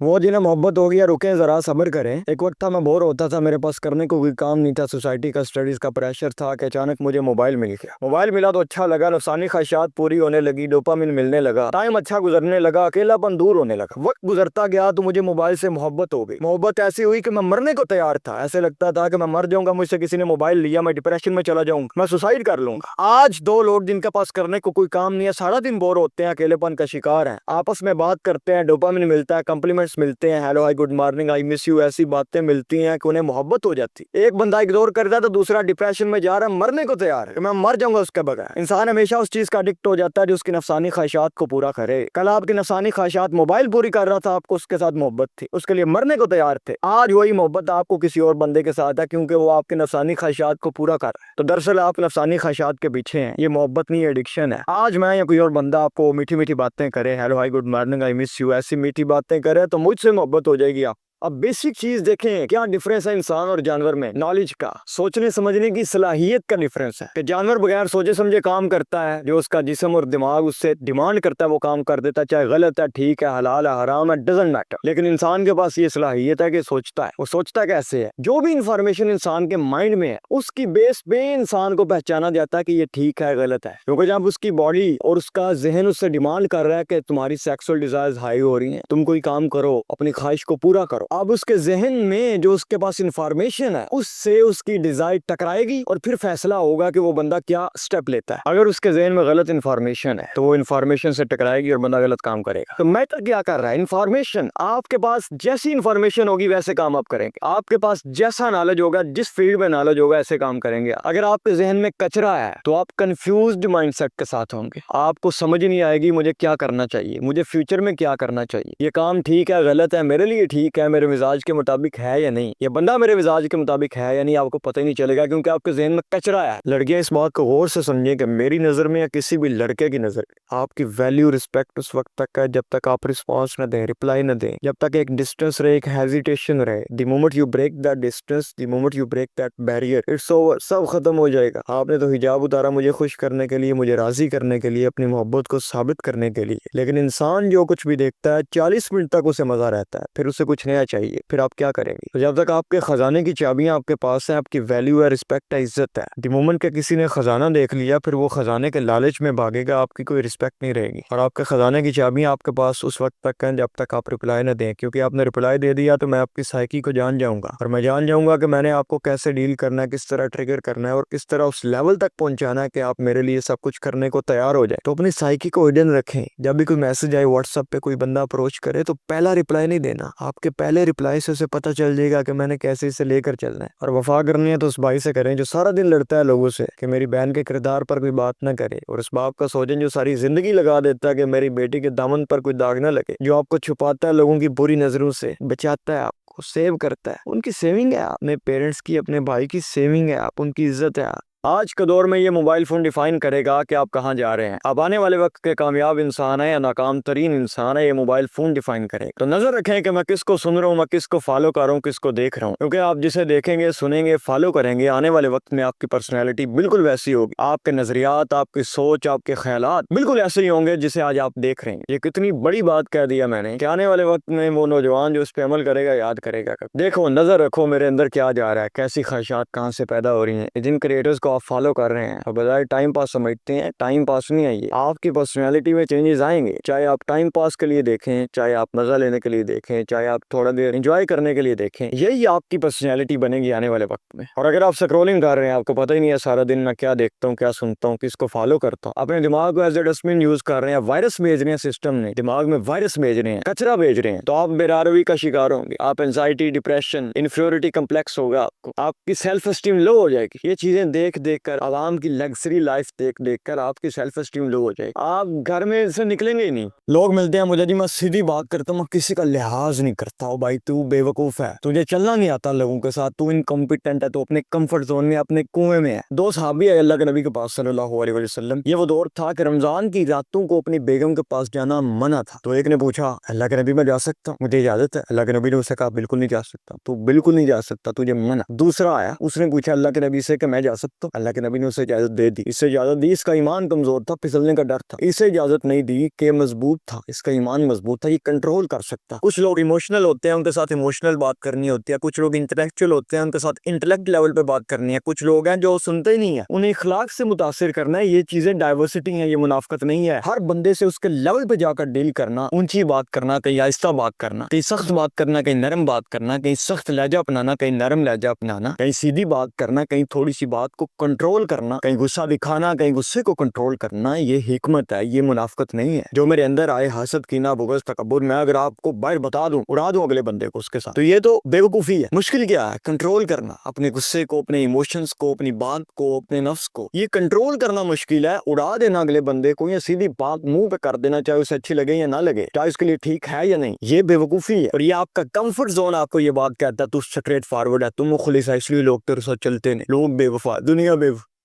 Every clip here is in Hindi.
वो जी ना मोहब्बत हो गया, रुके जरा सब्र करें। एक वक्त था मैं बोर होता था, मेरे पास करने को कोई काम नहीं था, सोसाइटी का स्टडीज का प्रेशर था कि अचानक मुझे मोबाइल मिल गया। मोबाइल मिला तो अच्छा लगा, नफसानी ख्वाहिशात पूरी होने लगी, डोपामिन मिलने लगा, टाइम अच्छा गुजरने लगा, अकेलापन दूर होने लगा। वक्त गुजरता गया तो मुझे मोबाइल से मोहब्बत हो गई। मोहब्बत ऐसी हुई कि मैं मरने को तैयार था। ऐसे लगता था कि मैं मर जाऊंगा, मुझसे किसी ने मोबाइल लिया, मैं डिप्रेशन में चला जाऊंगा, मैं सुसाइड कर लूंगा। आज दो लोग जिनके पास करने को कोई काम नहीं है, सारा दिन बोर होते हैं, अकेलेपन का शिकार हैं, आपस में बात करते हैं, डोपामिन मिलता है, कॉम्प्लीमेंट्स मिलते हैं, hello hi good morning I miss you, ऐसी बातें मिलती हैं कि उन्हें मोहब्बत हो जाती है। एक बंदा इग्नोर करता है तो दूसरा डिप्रेशन में जा रहा है, मरने को तैयार है कि मैं मर जाऊंगा उसके बगैर। इंसान हमेशा उस चीज का एडिक्ट हो जाता है जो उसकी नफसानी ख्वाहिशात को पूरा करे। कल आपकी नफसानी ख्वाहिशात मोबाइल पूरी कर रहा था, आपको उसके साथ मोहब्बत थी, उसके लिए मरने को तैयार थे। आज वही मोहब्बत आपको किसी और बंदे के साथ है क्योंकि वो आपके नफसानी ख्वाहिशात को पूरा कर रहा है। तो दरअसल आप नफसानी ख्वाहिशात के पीछे हैं, ये मोहब्बत नहीं एडिक्शन है। आज मैं या कोई और बंदा आपको मीठी मीठी बातें करे, hello hi good morning I miss you, ऐसी मीठी बातें करे तो मुझसे मोहब्बत हो जाएगी आप। अब बेसिक चीज देखें, क्या डिफरेंस है इंसान और जानवर में? नॉलेज का, सोचने समझने की सलाहियत का डिफरेंस है कि जानवर बगैर सोचे समझे काम करता है, जो उसका जिस्म और दिमाग उससे डिमांड करता है वो काम कर देता है, चाहे गलत है, ठीक है, हलाल है, हराम है, डजंट मैटर। लेकिन इंसान के पास ये सलाहियत है कि सोचता है। वो सोचता कैसे है? जो भी इंफॉर्मेशन इंसान के माइंड में है उसकी बेस पे इंसान को पहचाना जाता है कि ये ठीक है, गलत है। क्योंकि जब उसकी बॉडी और उसका जहन उससे डिमांड कर रहा है कि तुम्हारी सेक्सुअल डिजायर्स हाई हो रही हैं, तुम कोई काम करो, अपनी ख्वाहिश को पूरा करो, अब उसके जहन में जो उसके पास इंफॉर्मेशन है उससे उसकी डिजायर टकराएगी और फिर फैसला होगा कि वो बंदा क्या स्टेप लेता है। अगर उसके जहन में गलत इंफॉर्मेशन है तो वो इंफॉर्मेशन से टकराएगी और बंदा गलत काम करेगा। तो मैटर क्या कर रहा है? इंफॉर्मेशन। आपके पास जैसी इंफॉर्मेशन होगी वैसे काम आप करेंगे, आपके पास जैसा नॉलेज होगा, जिस फील्ड में नॉलेज होगा ऐसे काम करेंगे। अगर आपके जहन में कचरा है तो आप कंफ्यूज्ड माइंडसेट के साथ होंगे, आपको समझ नहीं आएगी मुझे क्या करना चाहिए, मुझे फ्यूचर में क्या करना चाहिए, ये काम ठीक है, गलत है, मेरे लिए ठीक है, मेरे मिजाज के मुताबिक है या नहीं, ये बंदा मेरे मिजाज के मुताबिक है या नहीं, आपको पता ही नहीं चलेगा क्योंकि आपके जहन में कचरा है। लड़कियां इस बात को गौर से समझिए कि मेरी नजर में या किसी भी लड़के की नजर में आपकी वैल्यू रिस्पेक्ट उस वक्त तक है जब तक आप रिस्पॉन्स न दें, रिप्लाई न दें, जब तक एक डिस्टेंस रहे, एक हेजिटेशन रहे। The moment you break that distance, the moment you break that barrier, it's over, सब खत्म हो जाएगा। आपने तो हिजाब उतारा मुझे खुश करने के लिए, मुझे राजी करने के लिए, अपनी मोहब्बत को साबित करने के लिए, लेकिन इंसान जो कुछ भी देखता है 40 मिनट तक उसे मजा रहता है, फिर उसे कुछ नया चाहिए, फिर आप क्या करेंगे? तो जब तक आपके खजाने की चाबियां आपके पास है, आपकी वैल्यू है, रिस्पेक्ट है, इज्जत है, द मोमेंट के किसी ने खजाना देख लिया फिर वो खजाने के लालच में भागेगा, आपकी कोई रिस्पेक्ट नहीं रहेगी। और आपके खजाने की चाबियां आपके पास उस वक्त तक हैं जब तक आप रिप्लाई न दें, क्योंकि आपने रिप्लाई दे दिया तो मैं आपकी साइकी को जान जाऊंगा और मैं जान जाऊंगा कि मैंने आपको कैसे डील करना है, किस तरह ट्रिगर करना है और किस तरह उस लेवल तक पहुंचाना है कि आप मेरे लिए सब कुछ करने को तैयार हो जाए। तो अपनी साइकी को हिडन रखें। जब भी कोई मैसेज आए व्हाट्सएप पे, कोई बंदा अप्रोच करे तो पहला रिप्लाई नहीं देना, आपके पहले रिप्लाई से उसे पता चल जाएगा कि मैंने कैसे इसे लेकर चलना है। और वफा करनी है तो उस भाई से करें जो सारा दिन लड़ता है लोगों से कि मेरी बहन के किरदार पर कोई बात ना करे, और उस बाप का सोचें जो सारी जिंदगी लगा देता है कि मेरी बेटी के दामन पर कोई दाग ना लगे, जो आपको छुपाता है लोगों की बुरी नजरों से, बचाता है, आपको सेव करता है, उनकी सेविंग है, अपने पेरेंट्स की, अपने भाई की सेविंग है, आप उनकी इज्जत है। आज के दौर में ये मोबाइल फोन डिफाइन करेगा कि आप कहाँ जा रहे हैं। अब आने वाले वक्त के कामयाब इंसान है या नाकाम तरीन इंसान है, ये मोबाइल फोन डिफाइन करेगा। तो नजर रखें कि मैं किसको सुन रहा हूँ, मैं किसको फॉलो कर रहा हूँ, किसको देख रहा हूँ, क्योंकि आप जिसे देखेंगे, सुनेंगे, फॉलो करेंगे, आने वाले वक्त में आपकी पर्सनैलिटी बिल्कुल वैसी होगी, आपके नजरियात, आपकी सोच, आपके ख्यालात बिल्कुल ऐसे ही होंगे जिसे आज आप देख रहे हैं। ये कितनी बड़ी बात कह दिया मैंने कि आने वाले वक्त में वो नौजवान जो इस पे अमल करेगा याद करेगा। देखो, नजर रखो मेरे अंदर क्या जा रहा है, कैसी ख्वाहिशात कहाँ से पैदा हो रही हैं, जिन क्रिएटर्स को आप फॉलो कर रहे हैं और बजाय टाइम पास समझते हैं, टाइम पास नहीं है, ये आपकी पर्सनैलिटी में चेंजेस आएंगे। चाहे आप टाइम पास के लिए देखें, चाहे आप मजा लेने के लिए देखें, चाहे आप थोड़ा देर एंजॉय करने के लिए देखें, यही आपकी पर्सनैलिटी बनेगी आने वाले वक्त में। और अगर आप स्क्रोलिंग कर रहे हैं, आपको पता ही नहीं है सारा दिन मैं क्या देखता हूँ, क्या सुनता हूँ, किसको फॉलो करता हूँ, अपने दिमाग को एज ए डस्टबिन यूज कर रहे हैं, वायरस भेज रहे हैं, सिस्टम ने दिमाग में वायरस भेज रहे हैं, कचरा भेज रहे हैं, तो आप बेरारवी का शिकार होंगे, आप एंजाइटी, डिप्रेशन, इन्फ्योरिटी कम्प्लेक्स होगा आपको, आपकी सेल्फ स्टीम लो हो जाएगी। ये चीजें देख देख कर, आवाम की लग्जरी लाइफ देख देख कर आपकी सेल्फ स्टीम लो हो जाएगी, आप घर में से निकलेंगे ही नहीं। लोग मिलते हैं मुझे जी, मैं सीधी बात करता हूँ, मैं किसी का लिहाज नहीं करता हूँ। भाई तू बेवकूफ है, तुझे चलना नहीं आता लोगों के साथ, तू इनकॉम्पिटेंट है, तो अपने कंफर्ट जोन में, अपने कुएं में है। दो सहाबी है अल्लाह के नबी के पास सल्लल्लाहु अलैहि वसल्लम। ये वो दौर था कि रमजान की रातों को अपनी बेगम के पास जाना मना था। तो एक ने पूछा, अल्लाह के नबी मैं जा सकता हूँ, मुझे इजाजत है? अल्लाह के नबी ने उसे कहा बिल्कुल नहीं जा सकता, तू बिल्कुल नहीं जा सकता, तुझे मना। दूसरा आया, उसने पूछा अल्लाह के नबी से कि मैं जा सकता हूँ? अल्लाह के नबी ने उसे इजाजत दे दी, इससे इजाजत दी। इसका ईमान कमजोर था, फिसलने का डर था, इसे इजाजत नहीं दी कि मजबूत था, इसका ईमान मजबूत था, ये कंट्रोल कर सकता। कुछ लोग इमोशनल होते हैं, उनके साथ इमोशनल बात करनी होती है, कुछ लोग इंटेलेक्चुअल होते हैं, उनके साथ इंटेलेक्ट लेवल पे बात करनी है, कुछ लोग हैं जो सुनते ही नहीं है, उन्हें इखलाक से मुतासिर करना है। ये चीजें डाइवर्सिटी है, ये मुनाफकत नहीं है। हर बंदे से उसके लेवल पे जाकर डील करना, ऊंची बात करना, कहीं आहिस्ता बात करना, कहीं सख्त बात करना, कहीं नरम बात करना, कहीं सख्त लहजा अपनाना, कहीं नरम लहजा अपनाना, कहीं सीधी बात करना, कहीं थोड़ी सी बात को कंट्रोल करना, कहीं गुस्सा दिखाना, कहीं गुस्से को कंट्रोल करना, ये हिकमत है, ये मुनाफकत नहीं है। जो मेरे अंदर आए हसद, कीना, बुग़्ज़, तकब्बुर, मैं अगर आपको बाहर बता दूं, उड़ा दूं अगले बंदे को उसके साथ, तो ये तो बेवकूफी है। मुश्किल क्या है? कंट्रोल करना अपने गुस्से को, अपने इमोशंस को, अपनी बात को, अपने नफ्स को, ये कंट्रोल करना मुश्किल है। उड़ा देना अगले बंदे को या सीधी बात मुंह पे कर देना, चाहे उसे अच्छी लगे या ना लगे, चाहे उसके लिए ठीक है या नहीं, ये बेवकूफी है। और ये आपका कंफर्ट जोन आपको ये बात कहता है तू स्ट्रेट फॉरवर्ड है, तुम मुखलिस है, इसलिए लोग तेरे साथ चलते नहीं। लोग बेवफा, दुनिया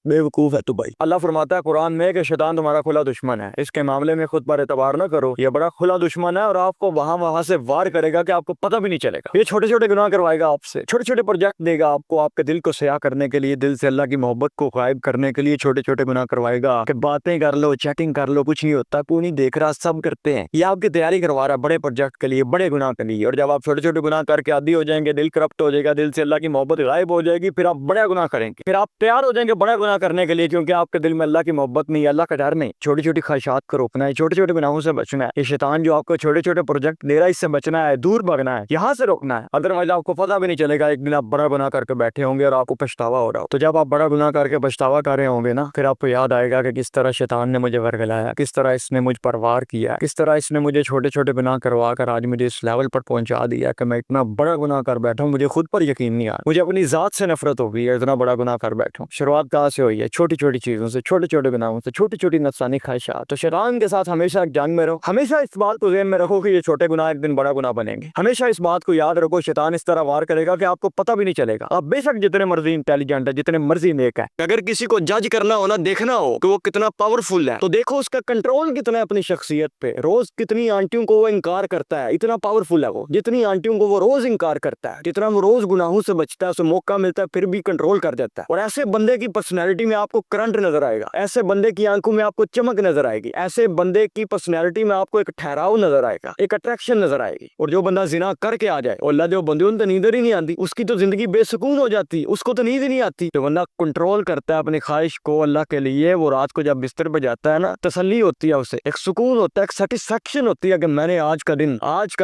बेवकूफ है तू भाई। अल्लाह फरमाता है कुरान में कि शैतान तुम्हारा खुला दुश्मन है, इसके मामले में खुद पर एतबार ना करो, ये बड़ा खुला दुश्मन है और आपको वहां से वार करेगा कि आपको पता भी नहीं चलेगा। ये छोटे छोटे गुनाह करवाएगा आपसे, छोटे छोटे प्रोजेक्ट देगा आपको, आपके दिल को सया करने के लिए, दिल से अल्लाह की मोहब्बत को गायब करने के लिए छोटे छोटे गुनाह करवाएगा कि बातें कर लो, चैटिंग कर लो, कुछ नहीं होता, कोई नहीं देख रहा, सब करते हैं। ये आपकी तैयारी करवा रहा है बड़े प्रोजेक्ट के लिए, बड़े गुनाह के लिए। और जब आप छोटे छोटे गुनाह करके आदी हो जाएंगे, दिल करप्ट हो जाएगा, दिल से अल्लाह की मोहब्बत गायब हो जाएगी, फिर आप बड़ा गुनाह करेंगे, फिर आप तैयार हो जाएंगे बड़ा गुनाह करने के लिए, क्योंकि आपके दिल में अल्लाह की मोहब्बत नहीं, अल्लाह का डर नहीं। छोटी छोटी ख्वाहिशात को रोकना है, छोटे छोटे गुनाहों से बचना है। ये शैतान जो आपको छोटे छोटे प्रोजेक्ट दे रहा है, इससे बचना है, दूर भागना है, यहाँ से रोकना है। अदरवाइज आपको पता भी नहीं चलेगा, एक दिन आप बड़ा गुनाह करके बैठे होंगे और आपको पछतावा हो रहा हो। तो जब आप बड़ा गुनाह करके पछतावा कर रहे होंगे ना, फिर आपको याद आएगा कि किस तरह शैतान ने मुझे वर्गलाया, किस तरह इसने मुझ पर वार किया, किस तरह इसने मुझे छोटे छोटे गुनाह करवा कर आज मुझे इस लेवल पर पहुंचा दिया कि मैं इतना बड़ा गुनाह कर बैठा हूँ, मुझे खुद पर यकीन नहीं आ, मुझे अपनी जात से नफरत हो गई है, इतना बड़ा गुनाह कर बैठा हूँ। शुरुआत कहाँ से हुई है? छोटी छोटी चीजों से, छोटे छोटे गुनाहों से, छोटी छोटी नफसानी ख्वाहिशात। तो शैतान के साथ हमेशा एक जंग में रहो, हमेशा इस बात को ज़हन में रखो कि ये छोटे गुनाह एक दिन बड़ा गुनाह बनेंगे। हमेशा इस बात को याद रखो, शैतान इस तरह वार करेगा कि आपको पता भी नहीं चलेगा। आप बेशक जितने मर्जी इंटेलिजेंट है, जितने मर्जी नेक है, अगर किसी को जज करना हो ना, देखना हो कि वो कितना पावरफुल है, तो देखो उसका कंट्रोल कितना है अपनी शख्सियत पे। रोज कितनी आंटियों को वो इनकार करता है, इतना पावरफुल है वो। जितनी आंटियों को वो रोज इनकार करता है, जितना वो रोज गुनाहों से बचता है, उसे मौका मिलता है फिर भी कंट्रोल कर देता है। और ऐसे बंदे की पर्सनैलिटी में आपको करंट नजर आएगा, ऐसे बंदे की आंखों में आपको चमक नजर आएगी, ऐसे बंदे की पर्सनैलिटी में आपको एक ठहराव नजर आएगा, एक अट्रैक्शन नजर आएगी। और जो बंदा जिना करके आ जाए, और अल्लाह जो बंदे उन तो नींद ही नहीं आती, उसकी तो जिंदगी बेसुकून हो जाती, उसको तो नींद ही नहीं आती। तो बंदा कंट्रोल करता है अपनी ख्वाहिश को अल्लाह के लिए, वो रात को जब बिस्तर पर जाता है ना, तसल्ली होती है उसे, एक सुकून होता है, एक सेटिस्फेक्शन होती है कि मैंने आज का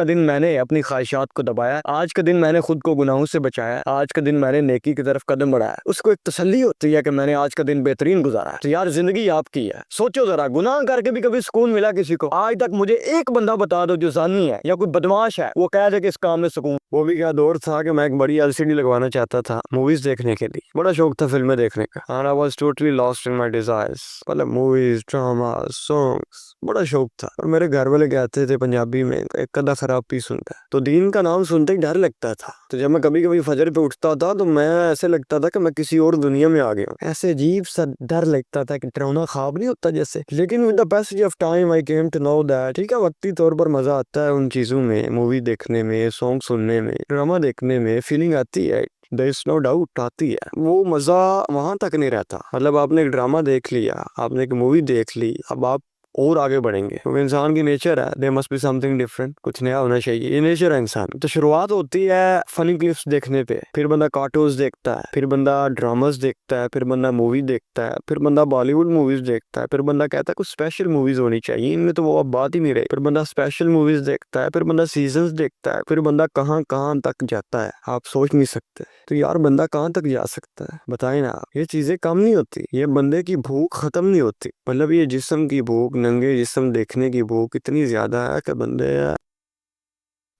दिन मैंने अपनी ख्वाहिशात को दबाया, आज का दिन मैंने खुद को गुनाहों से बचाया, आज का दिन मैंने नेकी की तरफ कदम बढ़ाया। उसको एक तसल्ली होती है कि मैंने आज का दिन बेहतरीन गुजारा। तो यार जिंदगी आपकी है, सोचो जरा, गुनाह करके भी कभी सुकून मिला किसी को? आज तक मुझे एक बंदा बता दो जो जानी है या कोई बदमाश है, वो कह दे कि इस काम में सुकून। वो भी क्या दौर था कि मैं एक बड़ी एलसीडी लगवाना चाहता था मूवीज देखने के लिए, बड़ा शौक था फिल्में देखने का, and I was totally lost in my desires। मतलब मूवीज, ड्रामा, सॉन्ग्स, बड़ा शौक था। और मेरे घर वाले कहते थे पंजाबी में, एक कदा खराब पी सुनता है, तो दीन का नाम सुनते ही डर लगता था। तो जब मैं कभी कभी फजर पे उठता था तो मैं ऐसे लगता था कि मैं किसी और दुनिया में आ गया हूँ, ऐसे अजीब सा डर लगता था कि डरावना ख्वाब नहीं होता जैसे। लेकिन with the passage of time I came to know that, ठीक है, वक्ती तौर पर मजा आता है उन चीजों में, मूवी देखने में, सॉन्ग सुनने में, ड्रामा देखने में, फीलिंग आती है, देयर इज नो डाउट आती है। वो मजा वहां तक नहीं रहता। मतलब आपने एक ड्रामा देख लिया, आपने एक मूवी देख ली, अब आप और आगे बढ़ेंगे, क्योंकि इंसान की नेचर है, there must be something different, कुछ नया होना चाहिए, ये नेचर है इंसान। तो शुरुआत होती है फनी क्लिप्स देखने पे, फिर बंदा कार्टून्स देखता है, फिर बंदा ड्रामास देखता है, फिर बंदा मूवी देखता है, फिर बंदा बॉलीवुड मूवीज देखता है, फिर बंदा कहता है कुछ स्पेशल मूवीज होनी चाहिए, इनमें तो वो अब बात ही नहीं रही। फिर बंदा स्पेशल मूवीज देखता है, फिर बंदा सीजन्स देखता है, फिर बंदा कहाँ कहाँ तक जाता है, आप सोच नहीं सकते। तो यार बंदा कहाँ तक जा सकता है बताए ना आप? ये चीजें कम नहीं होती, ये बंदे की भूख खत्म नहीं होती। मतलब ये जिस्म की भूख, नंगे जिस्म देखने की भूख इतनी ज्यादा है कि बंदे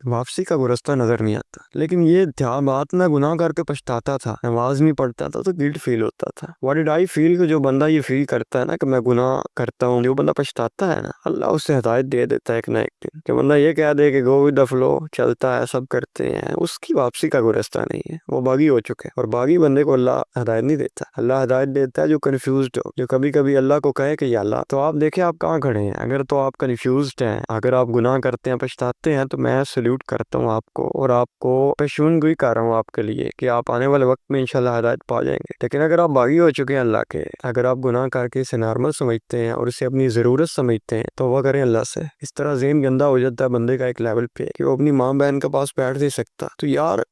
वापसी का वो रास्ता नजर नहीं आता। लेकिन ये बात मैं गुनाह करके पछताता था, नमाज नहीं पढ़ता था तो गिल्ट फील होता था। What did I feel? कि जो बंदा ये फील करता है ना कि मैं गुनाह करता हूँ, जो बंदा पछताता है ना, अल्लाह उससे हिदायत दे देता है एक ना एक दिन, कि बंदा ये कह दे कि गो विद द फ्लो, चलता है, सब करते हैं, उसकी वापसी का कोई रास्ता नहीं है, वो बागी हो चुके हैं। और बागी बंदे को अल्लाह हिदायत नहीं देता, अल्लाह हिदायत देता है जो कंफ्यूज्ड हो, जो कभी कभी अल्लाह को कहे कि या अल्लाह, तो आप देखें आप कहाँ खड़े हैं। अगर तो आप कंफ्यूज्ड हैं, अगर आप गुनाह करते हैं, पछताते हैं, तो मैं सल्यूट करता हूँ आपको और आपको पेशेंगोई कर रहा हूँ आपके लिए कि आप आने वाले वक्त में इंशाल्लाह हिदायत पा जाएंगे। लेकिन अगर आप बागी हो चुके हैं अल्लाह के, अगर आप गुनाह करके इसे नॉर्मल समझते हैं और इसे अपनी ज़रूरत समझते हैं, तो वह करें अल्लाह से। इस तरह ज़हन गंदा हो जाता है बंदे का एक लेवल पे कि वो अपनी माँ बहन के पास बैठ नहीं सकता। तो यार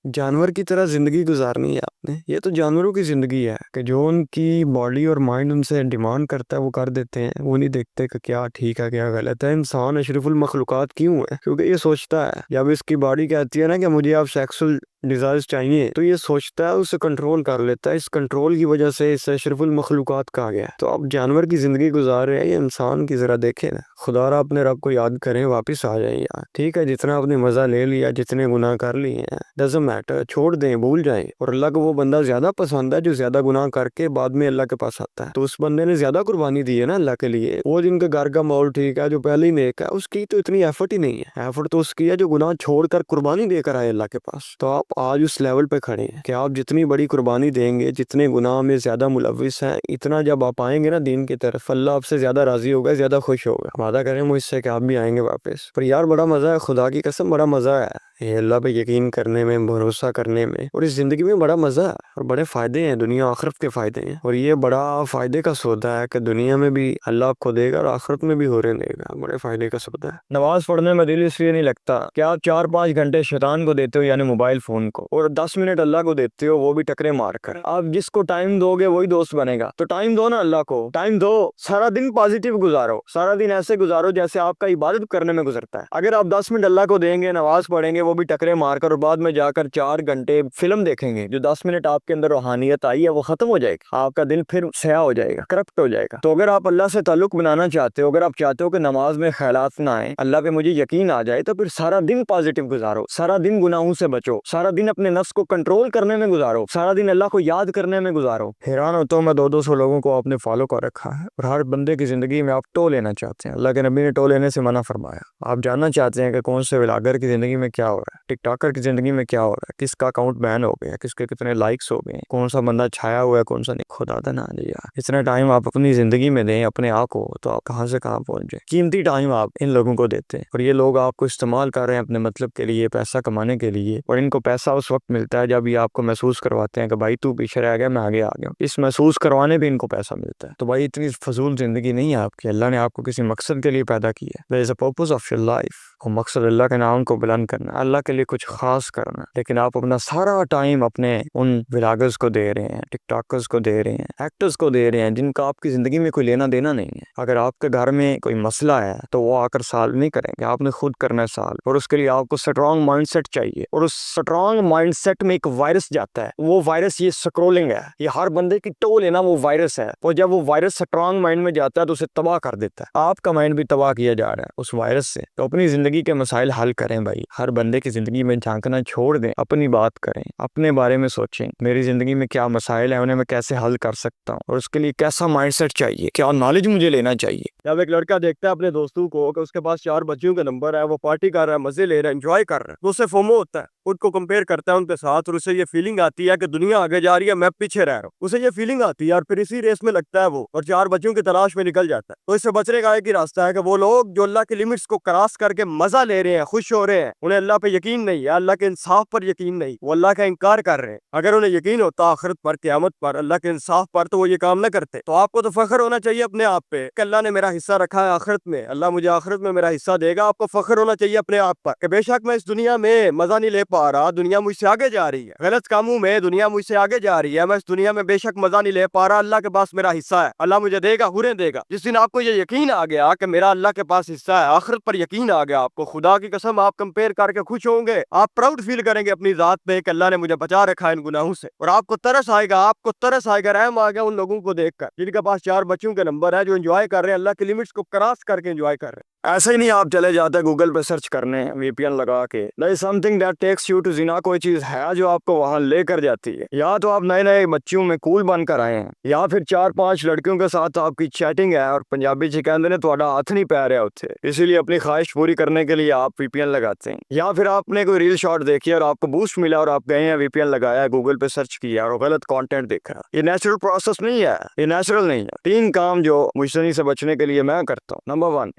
जानवर की तरह जिंदगी गुजारनी है आपने। ये तो जानवरों की जिंदगी है कि जो उनकी बॉडी और माइंड उनसे डिमांड करता है वो कर देते हैं। वो नहीं देखते कि क्या ठीक है क्या गलत है। इंसान अशरफुल मखलूकात क्यों है? क्योंकि ये सोचता है, जब इसकी बॉडी कहती है ना कि मुझे आप सेक्सुअल डिजायर्स चाहिए, तो ये सोचता है, उसे कंट्रोल कर लेता है। इस कंट्रोल की वजह से इसे अशरफुल मखलूकात कहा गया है। तो आप जानवर की जिंदगी गुजार रहे हैं, ये इंसान की जरा देखें ना। खुदारा अपने रब को याद करें, वापस आ जाए यार। ठीक है, जितना आपने मजा ले लिया, जितने गुनाह कर लिए हैं, डजंट मैटर, छोड़ दें, भूल जाएं। और अल्लाह को वो बंदा ज्यादा पसंद है जो ज्यादा गुनाह करके बाद में अल्लाह के पास आता है। तो उस बंदे ने ज्यादा कुर्बानी दी है ना अल्लाह के लिए। वो जिनके घर का माहौल ठीक है, जो पहले ही नेक है, उसकी तो इतनी एफर्ट ही नहीं है। एफर्ट तो उसकी है जो गुनाह छोड़कर कुर्बानी देकर आए अल्लाह के पास। तो आप आज उस लेवल पे खड़े हैं कि आप जितनी बड़ी कुर्बानी देंगे, जितने गुनाह में ज्यादा मुलविस हैं, इतना जब आप आएंगे ना दीन की तरफ, अल्लाह आपसे ज्यादा राजी होगा, ज्यादा खुश होगा। वादा करें मुझसे कि आप भी आएंगे वापस। पर यार बड़ा मजा है, खुदा की कसम बड़ा मजा है ये अल्लाह पे यकीन करने में, भरोसा करने में। और इस जिंदगी में बड़ा मजा है और बड़े फायदे हैं, दुनिया आखिरत के फायदे हैं। और ये बड़ा फायदे का सौदा है कि दुनिया में भी अल्लाह आपको देगा और आखिरत में भी होने देगा। बड़े फायदे का सौदा है। नमाज पढ़ने में दिल इसलिए नहीं लगता कि आप 4-5 घंटे शैतान को देते हो, यानी मोबाइल फोन को, और 10 मिनट अल्लाह को देते हो, वो भी टकरे मार कर। आप जिसको टाइम दोगे वही दोस्त बनेगा। तो टाइम दो ना अल्लाह को, टाइम दो। सारा दिन पॉजिटिव गुजारो, सारा दिन ऐसे गुजारो जैसे आपका इबादत करने में गुजरता है। अगर आप 10 मिनट अल्लाह को देंगे, नमाज पढ़ेंगे, वो भी टकरे मारकर, और बाद में जाकर 4 घंटे फिल्म देखेंगे, जो 10 मिनट आपके अंदर रूहानियत आई है वो खत्म हो जाएगी। आपका दिल फिर सया हो जाएगा, करप्ट हो जाएगा। तो अगर आप अल्लाह से ताल्लुक बनाना चाहते हो, अगर आप चाहते हो कि नमाज में ख्यालात ना आए, अल्लाह पे मुझे यकीन आ जाए, तो फिर सारा दिन पॉजिटिव गुजारो, सारा दिन गुनाहों से बचो, सारा दिन अपने नफ्स को कंट्रोल करने में गुजारो, सारा दिन अल्लाह को याद करने में गुजारो। हैरान होता हूं मैं, 200 लोगों को आपने फॉलो कर रखा है और हर बंदे की जिंदगी में आप टो लेना चाहते हैं। अल्लाह के नबी ने टो लेने से मना फरमाया। आप जानना चाहते हैं कि कौन से व्लॉगर की जिंदगी में क्या हो रहा है, टिकटॉकर की जिंदगी में क्या हो रहा है, किसका अकाउंट बैन हो गया, किसके कितने लाइक्स हो गए, कौन सा बंदा छाया हुआ है, कौन सा नहीं। खुदा दा ना लिया, इतना टाइम आप अपनी जिंदगी में दें अपने आप को, तो आप कहां से कहां पहुंच जाए। कीमती टाइम आप इन लोगों को देते हैं और ये लोग आपको इस्तेमाल कर रहे हैं अपने मतलब के लिए, पैसा कमाने के लिए। और इनको पैसा उस वक्त मिलता है जब ये आपको महसूस करवाते हैं कि भाई तू पीछे रह गया, मैं आगे आ गया। इस महसूस करवाने भी इनको पैसा मिलता है। तो भाई इतनी फजूल जिंदगी नहीं है आपकी। अल्लाह ने आपको किसी मकसद के लिए पैदा किया है। There is a purpose of your life. और मकसद अल्लाह के नाम को बुलंद करना, अल्लाह के लिए कुछ खास करना। लेकिन आप अपना सारा टाइम अपने उन व्लॉगर्स को दे रहे हैं, टिकटॉकर्स को दे रहे हैं, एक्टर्स को दे रहे हैं, जिनका आपकी जिंदगी में कोई लेना देना नहीं है। अगर आपके घर में कोई मसला है तो वो आकर सॉल्व नहीं करेंगे, आपने खुद करना है सॉल्व। और उसके लिए आपको स्ट्रॉन्ग माइंडसेट चाहिए। और उस स्ट्रॉन्ग माइंडसेट में एक वायरस जाता है। वो वायरस ये स्क्रोलिंग है। ये हर बंदे की टो लेना वो वायरस है। और जब वो वायरस स्ट्रॉन्ग माइंड में जाता है तो उसे तबाह कर देता है। आपका माइंड भी तबाह किया जा रहा है उस वायरस से। तो अपनी जिंदगी के मसाइल हल करें भाई। हर बंदे की जिंदगी में झांकना छोड़ दें, अपनी बात करें, अपने बारे में सोचें। मेरी जिंदगी में क्या मसाइल है, उन्हें मैं कैसे हल कर सकता हूँ, और उसके लिए कैसा माइंडसेट चाहिए, क्या नॉलेज मुझे लेना चाहिए। जब एक लड़का देखता है अपने दोस्तों को कि उसके पास 4 बच्चियों का नंबर है, वो पार्टी कर रहा है, मजे ले रहा है, एंजॉय कर रहा है, तो उससे फोमो होता है, खुद को कंपेयर करता है उनके साथ, और उसे ये फीलिंग आती है कि दुनिया आगे जा रही है, मैं पीछे रह रहा हूँ। उसे ये फीलिंग आती है और फिर इसी रेस में लगता है वो, और 4 बच्चियों की तलाश में निकल जाता है। तो इससे बचने का एक ही रास्ता है कि वो लोग जो अल्लाह की लिमिट्स को क्रॉस करके मजा ले रहे हैं, खुश हो रहे हैं, उन्हें अल्लाह पे यकीन नहीं है, अल्लाह के इंसाफ पर यकीन नहीं, वो अल्लाह का इनकार कर रहे हैं। अगर उन्हें यकीन होता आखिरत पर, क़यामत पर, अल्लाह के इंसाफ पर, तो वो ये काम न करते। तो आपको तो फख्र होना चाहिए अपने आप पे कि अल्लाह ने मेरा हिस्सा रखा है आखिरत में, अल्लाह मुझे आखिरत में मेरा हिस्सा देगा। आपको फख्र होना चाहिए अपने आप पर कि बेशक मैं इस दुनिया में मजा नहीं ले पा रहा, दुनिया मुझसे आगे जा रही है, गलत कामों में दुनिया मुझसे आगे जा रही है, मैं इस दुनिया में बेशक मजा नहीं ले पा रहा, अल्लाह के पास मेरा हिस्सा है, अल्लाह मुझे देगा, हुरे देगा। जिस दिन आपको ये यकीन आ गया कि मेरा अल्लाह के पास हिस्सा है, आखिरत पर यकीन आ गया आपको, खुदा की कसम आप कंपेयर करके खुश होंगे, आप प्राउड फील करेंगे अपनी जात पे कि अल्लाह ने मुझे बचा रखा है इन गुनाहों से। और आपको तरस आएगा, रहम आ गया उन लोगों को देखकर जिनके पास 4 बच्चों के नंबर है, जो एंजॉय कर रहे हैं, अल्लाह की लिमिट्स को क्रॉस करके एंजॉय कर रहे हैं। ऐसे ही नहीं आप चले जाते गूगल पे सर्च करने वीपीएन लगा के, there is something that takes you to जिना, कोई चीज है जो आपको वहां लेकर जाती है। या तो आप नए नए बच्चियों में कूल बनकर आए हैं, या फिर 4-5 लड़कियों के साथ आपकी चैटिंग है, और पंजाबी च कहते हैं ਤੁਹਾਡਾ हाथ नहीं पै रहा उत्थे, इसीलिए अपनी ख्वाहिश पूरी करने के लिए आप वीपीएन लगाते हैं। या फिर आपने कोई रील शॉट देखी और आपको बूस्ट मिला और आप गए हैं वीपीएन लगाया, गूगल पे सर्च किया और गलत कंटेंट देखा। ये नेचुरल प्रोसेस नहीं है, ये नेचुरल नहीं है। 3 काम जो मुश्तरी से बचने के लिए मैं करता हूँ। नंबर 1,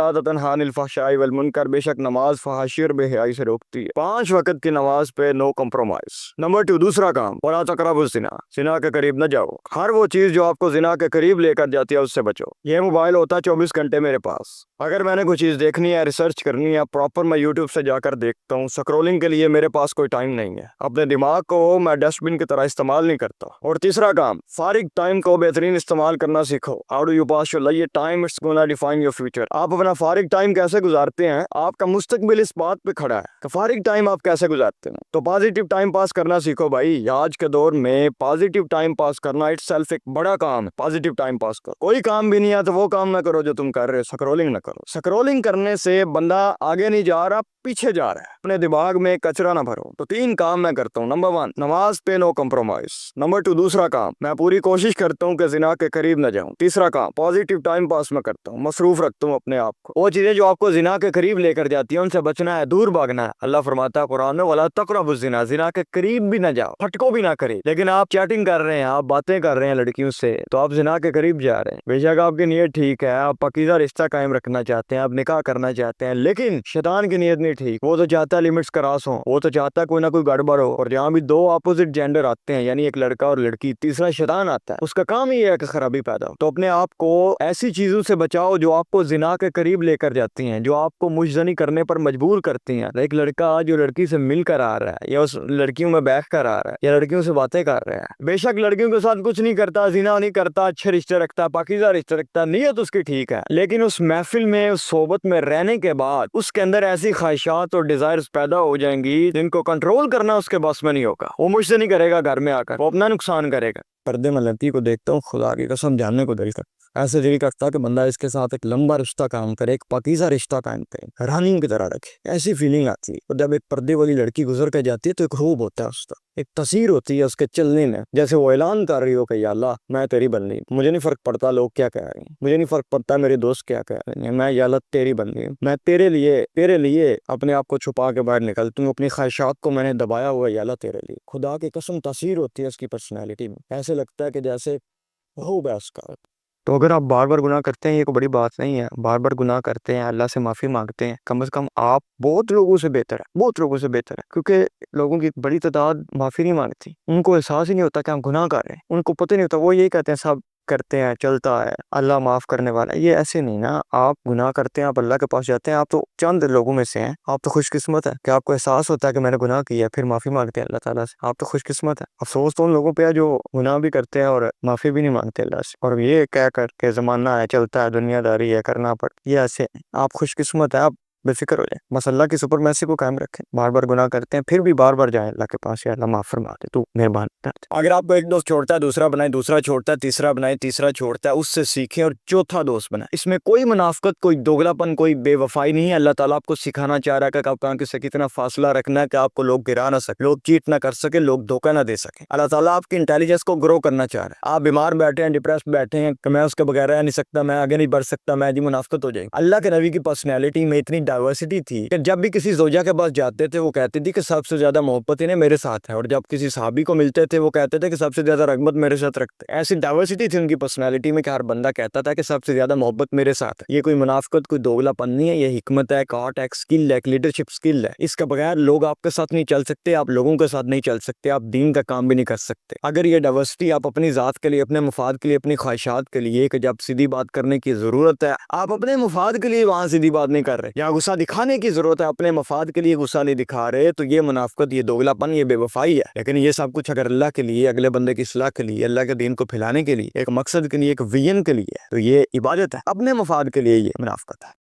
अस्सलातु तन्हा अनिल फहशाई वल मुनकर, बेशक नमाज फहाशी और बेहयाई से रोकती है। 5 वक्त की नमाज पे नो कॉम्प्रोमाइज। नंबर 2, दूसरा काम, वला तक़रबुज़ ज़िना, ज़िना के करीब न जाओ। हर वो चीज जो आपको ज़िना के करीब लेकर जाती है उससे बचो। ये मोबाइल होता है 24 घंटे मेरे पास। अगर मैंने कोई चीज देखनी है, रिसर्च करनी है, प्रॉपर मैं यूट्यूब से जाकर देखता हूँ। स्क्रोलिंग के लिए मेरे पास कोई टाइम नहीं है। अपने दिमाग को मैं डस्टबिन की तरह इस्तेमाल नहीं करता। और तीसरा काम, फारिग टाइम को बेहतरीन इस्तेमाल करना सीखो। How do you pass your life, time it's gonna define your future. आप अपना फारिग टाइम कैसे गुजारते हैं, आपका मुस्तकबिल इस बात पे खड़ा है कि फारिग टाइम आप कैसे गुजारते हैं। तो पॉजिटिव टाइम पास करना सीखो भाई। आज के दौर में पॉजिटिव टाइम पास करना इट्स सेल्फ एक बड़ा काम है। पॉजिटिव टाइम पास करो। कोई काम भी नहीं है तो वो काम ना करो जो तुम कर रहे हो। स्क्रोलिंग ना करो। स्क्रोलिंग करने से बंदा आगे नहीं जा रहा, पीछे जा रहा है। अपने दिमाग में कचरा ना भरो। तो 3 काम मैं करता हूँ। नंबर 1, नमाज पे नो कॉम्प्रोमाइज। नंबर 2, दूसरा काम, मैं पूरी कोशिश करता हूँ कि ज़िना के करीब न जाऊँ। तीसरा काम, पॉजिटिव टाइम पास मैं करता हूँ, मसरूफ रखता हूँ अपने आप को। वो चीजें जो आपको ज़िना के करीब लेकर जाती है उनसे बचना है, दूर भागना है। अल्लाह फरमाता है कुरान में, वला तक़रबुज़ ज़िना, ज़िना के करीब भी न जाओ, फटको भी ना करे। लेकिन आप चैटिंग कर रहे हैं, आप बातें कर रहे हैं लड़कियों से, तो आप ज़िना के करीब जा रहे हैं। बेशक आपकी नीयत ठीक है, आप पाकीज़ा रिश्ता कायम रखना चाहते हैं, आप निकाह करना चाहते हैं, लेकिन शैतान की नीयत नहीं ठीक। वो तो चाहता है लिमिट्स क्रॉस हो, वो तो चाहता है कोई ना कोई गड़बड़ हो। और जहाँ भी 2 अपोजिट जेंडर आते हैं, यानी एक लड़का और लड़की, तीसरा शैतान आता है, उसका काम ही है कि खराबी पैदा हो। तो अपने आप को ऐसी चीजों से बचाओ जो आपको ज़िना के करीब लेकर जाती हैं, जो आपको मुजज़नी करने पर मजबूर करती हैं। एक लड़का जो लड़की से मिलकर आ रहा है, या उस लड़कियों में बैठ कर आ रहा है, या लड़कियों से बातें कर रहा है, बेशक लड़कियों के साथ कुछ नहीं करता, ज़िना नहीं करता, अच्छे रिश्ते रखता, पाकीज़ा रिश्ते रखता, नीयत उसकी ठीक है, लेकिन उस महफिल में, उस सोबत में रहने के बाद उसके अंदर ऐसी ख्वाहिशात और डिजायर्स पैदा हो जाएंगी जिनको कंट्रोल करना उसके बस में नहीं होगा। वो मुझसे नहीं करेगा, घर में आकर वो अपना नुकसान करेगा। पर्दे में लड़की को देखता हूँ, खुदा की कसम जानने को दिल करता, ऐसे दिल करता कि बंदा इसके साथ एक लंबा रिश्ता कायम करे, एक पाकीज़ा रिश्ता कायम करे, रानी की तरह रखे। ऐसी फीलिंग आती है। और जब एक पर्दे वाली लड़की गुजर कर जाती है तो एक रूब होता है उसका, एक तस्वीर होती है उसके चलने में, जैसे वो ऐलान कर रही हो कि या अल्लाह मैं तेरी बंदी, मुझे नहीं फर्क पड़ता लोग क्या कह रहे हैं, मुझे नहीं फर्क पड़ता मेरे दोस्त क्या कह रहे हैं, मैं या अल्लाह तेरी बंदी हूँ। मैं तेरे लिए अपने आप को छुपा के बाहर निकलती हूँ, अपनी ख्वाहिशात को मैंने दबाया हुआ, या अल्लाह तेरे लिए। खुदा की कसम तस्वीर होती है उसकी पर्सनैलिटी में, ऐसे लगता है कि जैसे हो बस का। तो अगर आप बार बार गुनाह करते हैं, ये कोई बड़ी बात नहीं है। बार बार गुनाह करते हैं, अल्लाह से माफ़ी मांगते हैं, कम से कम आप बहुत लोगों से बेहतर है, बहुत लोगों से बेहतर है। क्योंकि लोगों की बड़ी तादाद माफ़ी नहीं मांगती, उनको एहसास ही नहीं होता कि हम गुनाह कर रहे हैं, उनको पता नहीं होता। वो यही कहते हैं सब करते हैं, चलता है, अल्लाह माफ़ करने वाला है। ये ऐसे नहीं ना, आप गुनाह करते हैं, आप अल्लाह के पास जाते हैं, आप तो चंद लोगों में से हैं। आप तो खुशकिस्मत है कि आपको एहसास होता है कि मैंने गुनाह किया, फिर माफ़ी मांगते हैं अल्लाह ताला से। आप तो खुशकिस्मत है। अफसोस तो उन लोगों पे है जो गुनाह भी करते हैं और माफ़ी भी नहीं मांगते अल्लाह से, और ये कह कर के ज़माना है, चलता है, दुनियादारी है, करना पड़, ये ऐसे आप खुशकिस्मत है। आप बेफिक्र हो जाए, बस अल्लाह की सुपरमेसी को कायम रखें। बार बार गुनाह करते हैं फिर भी बार बार जाए अल्लाह के पास, या अल्लाह माफ़ फरमा दे, तू मेहरबान कर दे। अगर आपको एक दोस्त छोड़ता है, दूसरा बनाए, दूसरा छोड़ता है, तीसरा बनाए, तीसरा छोड़ता है, उससे सीखें और चौथा दोस्त बनाए। इसमें कोई मुनाफिकत, कोई दोगलापन, कोई बेवफाई नहीं है। अल्लाह ताला आपको सिखाना चाह रहा है कि आप कहाँ से कितना फासला रखना है कि आपको लोग गिरा ना सके, लोग चीट ना कर सके, लोग धोखा ना दे सके। अल्लाह ताला आपकी इंटेलिजेंस को ग्रो करना चाह रहा है। आप बीमार बैठे हैं, डिप्रेस बैठे हैं कि मैं उसके बगैर रह नहीं सकता, मैं आगे नहीं बढ़ सकता, मैं जी मुनाफिकत हो जाएगी। अल्लाह के नबी की पर्सनैलिटी में इतनी डाइवर्सिटी थी कि जब भी किसी जोजा के पास जाते थे वो कहती थी कि सबसे ज्यादा मोहब्बत इन्हें मेरे साथ है, और जब किसी साहबी को मिलते थे वो कहते थे कि सबसे ज्यादा रगबत मेरे साथ रखते। ऐसी डाइवर्सिटी थी उनकी पर्सनैलिटी में कि हर बंदा कहता था कि सबसे ज्यादा मोहब्बत मेरे साथ है। ये कोई मुनाफिकत, कोई दोगलापन नहीं है, ये हिकमत है, एक आर्ट है, स्किल है, लीडरशिप स्किल है। इसके बगैर लोग आपके साथ नहीं चल सकते, आप लोगों के साथ नहीं चल सकते, आप दीन का काम भी नहीं कर सकते। अगर ये डाइवर्सिटी आप अपनी जात के लिए, अपने मुफाद के लिए, अपनी ख्वाहिशात के लिए, कि जब सीधी बात करने की जरूरत है आप अपने मुफाद के लिए वहां सीधी बात नहीं कर रहे, या गुस्सा दिखाने की जरूरत है अपने मुफाद के लिए गुस्सा नहीं दिखा रहे, तो ये मुनाफिकत, ये दोगलापन, ये बेवफाई है। लेकिन ये सब कुछ अगर अल्लाह के लिए, अगले बंदे की इस्लाह के लिए, अल्लाह के दीन को फैलाने के लिए, एक मकसद के लिए, एक विजन के लिए, तो ये इबादत है। अपने मुफाद के लिए ये मुनाफिकत है।